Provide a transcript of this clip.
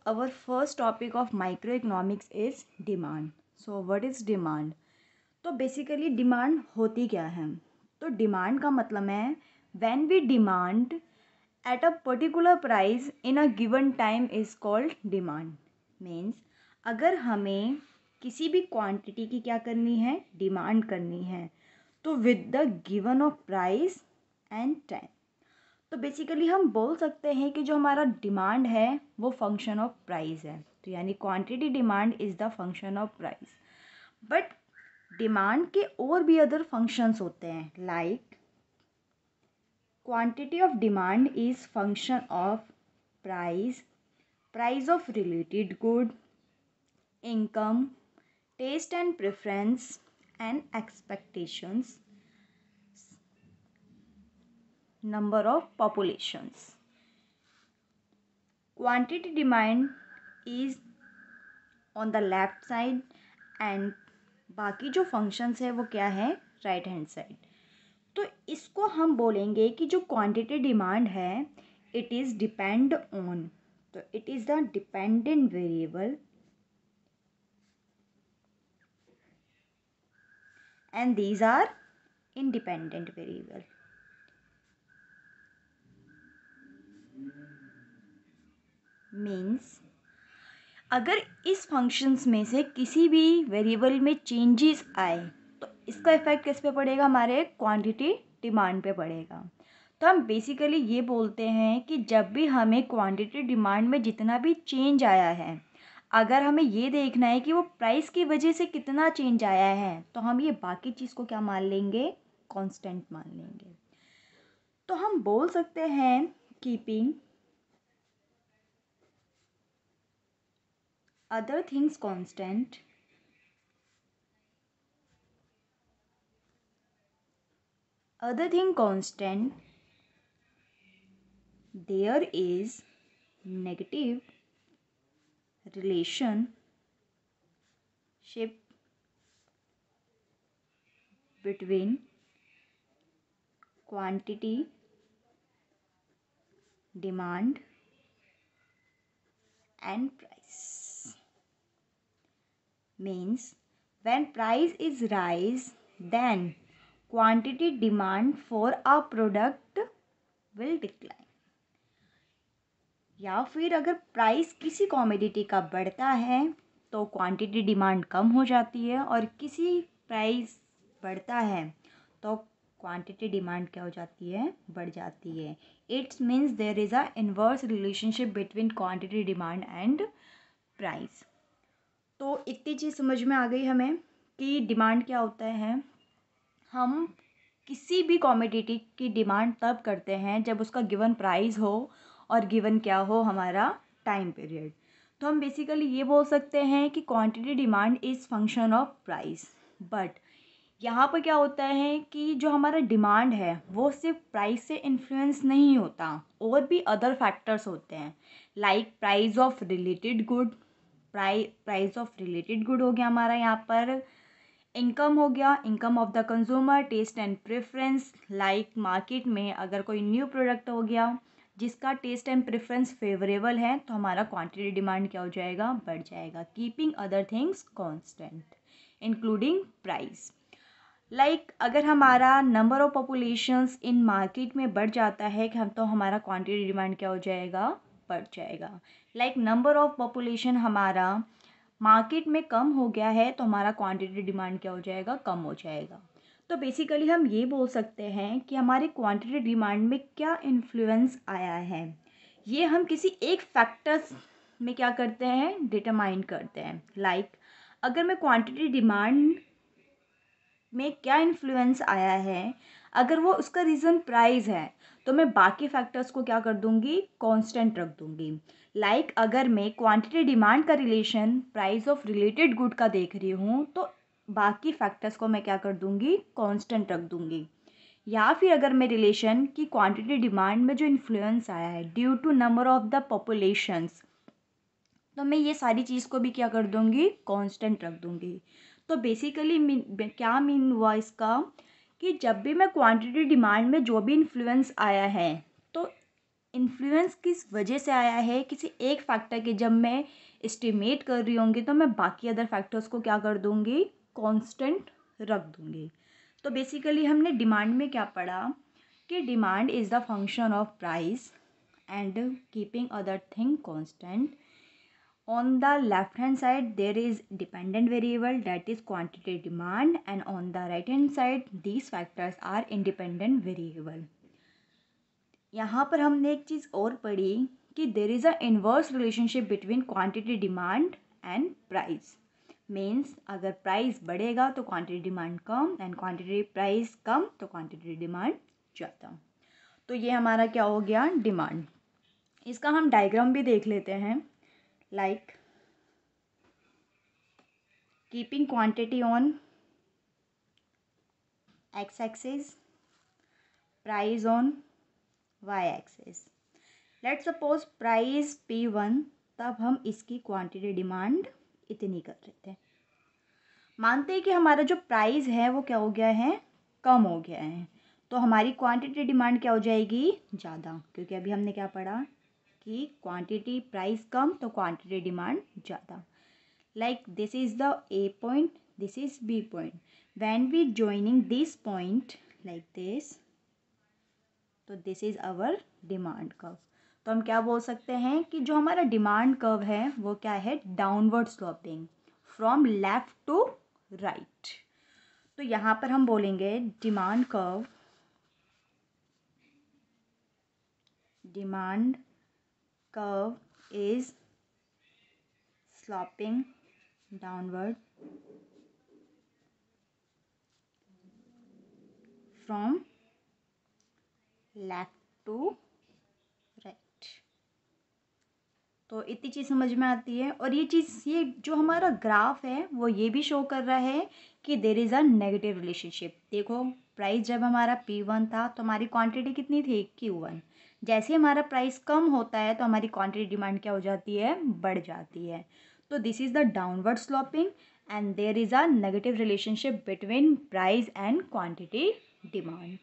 our first topic of microeconomics is demand. So what is demand? तो basically demand होती क्या है? तो डिमांड का मतलब है when we demand at a particular price in a given time is called demand. Means अगर हमें किसी भी क्वांटिटी की क्या करनी है, डिमांड करनी है, तो with the given of price and time. तो बेसिकली हम बोल सकते हैं कि जो हमारा डिमांड है वो फंक्शन ऑफ प्राइस है। तो यानी quantity demand is the function of price. But demand के और भी अदर फंक्शंस होते हैं, like quantity of demand is function of price, price of related good, income, taste and preference and expectations, number of populations. Quantity demand is on the left side and बाकी जो functions है वो क्या है, right hand side. तो इसको हम बोलेंगे कि जो क्वांटिटी डिमांड है इट इज़ डिपेंड ऑन, तो it is the dependent variable and these are independent variable. Means अगर इस फंक्शंस में से किसी भी वेरिएबल में चेंजेस आए तो इसका इफेक्ट किस पे पड़ेगा, हमारे क्वांटिटी डिमांड पे पड़ेगा। तो हम बेसिकली ये बोलते हैं कि जब भी हमें क्वांटिटी डिमांड में जितना भी चेंज आया है, अगर हमें ये देखना है कि वो प्राइस की वजह से कितना चेंज आया है, तो हम ये बाकी चीज़ को क्या मान लेंगे, कांस्टेंट मान लेंगे। तो हम बोल सकते हैं keeping other things constant, other thing constant, there is negative relationship between quantity demand and price। Means when price is rise then quantity demand for a product will decline। या फिर अगर प्राइस किसी कॉमोडिटी का बढ़ता है तो quantity demand कम हो जाती है, और किसी प्राइस बढ़ता है तो क्वांटिटी डिमांड क्या हो जाती है, बढ़ जाती है। It's means there is a inverse relationship between quantity demand and price. तो इतनी चीज़ समझ में आ गई हमें कि डिमांड क्या होता है। हम किसी भी कॉमोडिटी की डिमांड तब करते हैं जब उसका गिवन प्राइस हो और गिवन क्या हो, हमारा टाइम पीरियड। तो हम बेसिकली ये बोल सकते हैं कि quantity demand is function of price. But यहाँ पर क्या होता है कि जो हमारा डिमांड है वो सिर्फ प्राइस से इन्फ्लुएंस नहीं होता, और भी अदर फैक्टर्स होते हैं, like price of related good. Price of related good हो गया हमारा यहाँ पर, इनकम हो गया, income of the consumer, taste and preference, like market में अगर कोई न्यू प्रोडक्ट हो गया जिसका टेस्ट एंड प्रेफरेंस फेवरेबल है तो हमारा क्वांटिटी डिमांड क्या हो जाएगा, बढ़ जाएगा। Keeping other things constant including price. Like अगर हमारा number of populations in market में बढ़ जाता है कि हम, तो हमारा क्वांटिटी डिमांड क्या हो जाएगा, बढ़ जाएगा। लाइक नंबर ऑफ पॉपुलेशन हमारा मार्केट में कम हो गया है तो हमारा क्वांटिटी डिमांड क्या हो जाएगा, कम हो जाएगा। तो बेसिकली हम ये बोल सकते हैं कि हमारी क्वांटिटी डिमांड में क्या इन्फ्लुएंस आया है, ये हम किसी एक फैक्टर्स में क्या करते हैं, डिटरमाइन करते हैं। लाइक अगर मैं क्वांटिटी डिमांड में क्या इन्फ्लुएंस आया है, अगर वो उसका रीज़न प्राइस है तो मैं बाकी फैक्टर्स को क्या कर दूंगी, कांस्टेंट रख दूंगी। लाइक अगर मैं क्वांटिटी डिमांड का relation price of related good का देख रही हूँ तो बाकी फैक्टर्स को मैं क्या कर दूंगी, कांस्टेंट रख दूंगी। या फिर अगर मैं रिलेशन की क्वांटिटी डिमांड में जो इन्फ्लुएंस आया है due to number of the populations, तो मैं ये सारी चीज़ को भी क्या कर दूंगी, कांस्टेंट रख दूंगी। तो बेसिकली क्या मीन हुआ इसका कि जब भी मैं क्वांटिटी डिमांड में जो भी इन्फ्लुएंस आया है तो इन्फ्लुएंस किस वजह से आया है, किसी एक फैक्टर के जब मैं एस्टिमेट कर रही होंगी तो मैं बाकी अदर फैक्टर्स को क्या कर दूंगी, कांस्टेंट रख दूंगी। तो बेसिकली हमने डिमांड में क्या पढ़ा कि demand is the function of price and keeping other thing constant. On the left hand side there is dependent variable that is quantity demand, and on the right hand side these factors are independent variable। यहाँ पर हमने एक चीज़ और पढ़ी कि there is a inverse relationship between quantity demand and price. Means अगर price बढ़ेगा तो क्वांटिटी डिमांड कम, एंड क्वांटिटी प्राइस कम तो क्वांटिटी डिमांड ज़्यादा। तो ये हमारा क्या हो गया, डिमांड। इसका हम डायग्राम भी देख लेते हैं। Like keeping quantity on x axis, price on y axis. Let's suppose price P1, तब हम इसकी क्वांटिटी डिमांड इतनी कर रहे थे। मानते हैं कि हमारा जो प्राइस है वो क्या हो गया है, कम हो गया है, तो हमारी क्वांटिटी डिमांड क्या हो जाएगी, ज़्यादा, क्योंकि अभी हमने क्या पढ़ा कि क्वांटिटी प्राइस कम तो क्वांटिटी डिमांड ज़्यादा। Like this is the A point, this is B point. When we joining this point like this, तो this is our demand curve। तो हम क्या बोल सकते हैं कि जो हमारा डिमांड कर्व है वो क्या है, downward sloping from left to right. तो यहाँ पर हम बोलेंगे demand curve is sloping downward from left to right। तो इतनी चीज़ समझ में आती है। और ये चीज़, ये जो हमारा ग्राफ है वो ये भी शो कर रहा है कि there is a negative relationship. देखो प्राइस जब हमारा P1 था तो हमारी क्वांटिटी कितनी थी, Q1। जैसे हमारा प्राइस कम होता है तो हमारी क्वांटिटी डिमांड क्या हो जाती है, बढ़ जाती है। तो this is the downward sloping and there is a negative relationship between price and quantity demand.